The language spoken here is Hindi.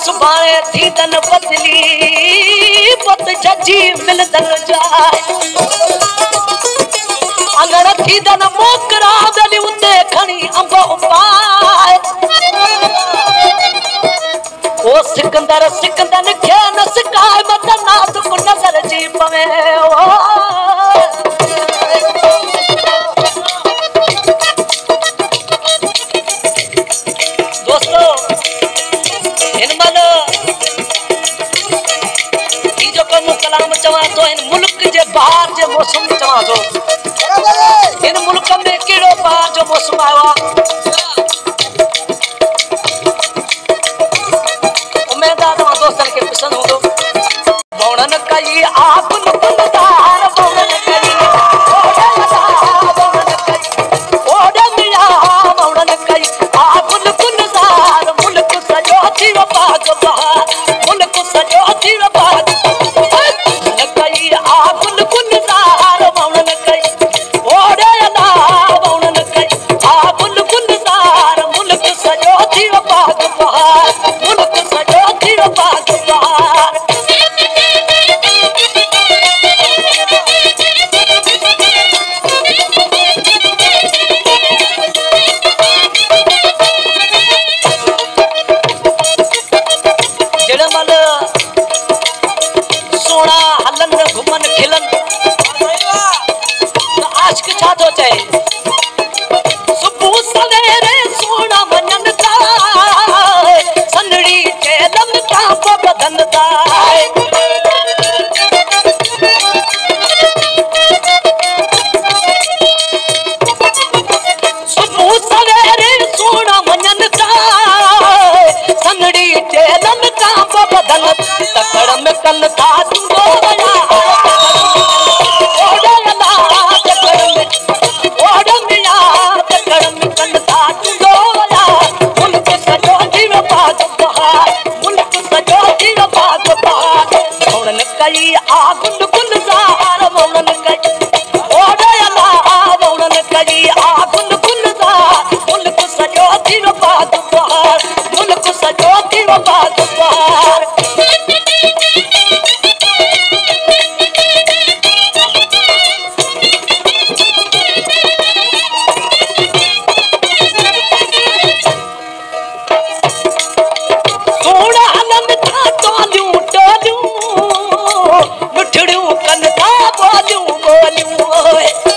सुभाणे थी दन बदली पत जजी मिलदन जाए अंगड़ थी दन मोकरा दली उते खणी अंब उपाए ओ सिकंदर सिकंदन खे न सिकाए मदनाथ को नजर जी पवे दोस्तों हिनमल ई जो को कलाम चवा तो इन मुल्क जे बाहर जे मौसम चवा तो इन मुल्क में केड़ो बाहर जो मौसम आवा उम्मीद है तमा दोस्तन के पसंद हो बौणन कई आप बंदार बौणन कई ओडन या बौणन कई आप गुलजार मुल्क सजो थी बाग बहार मुल्क सजो थी बाग कई आप गुलजार बौणन कई ओडे ना बौणन कई आप गुलजार मुल्क सजो थी बाग बहार मुल्क सजो थी बाग बहार जड़मल सोना हलन घुमन खिलन आशिक छा तो चए सुबह सवेरे सोना मनन ता सनड़ी के लम ता बदन ता सुबह सवेरे सोना मनन ता सनड़ी के लम ता बदन तकड़ में कन था तुंगो गया ओडला तकड़ में ओडमिया तकड़ में कन था तुंगो गया मुल्क सजो जीव बाग बहार मुल्क सजो जीव बाग बहार मौनन कई आगुन गुलजार मौनन कई ओडला मौनन कई आगुन गुलजार मुल्क सजो जीव बाग बहार मुल्क सजो जीव बाग बहार सोना आनंद था टोलियूं टोलियूं मिठड़ियूं कन था बोलियूं बोलियूं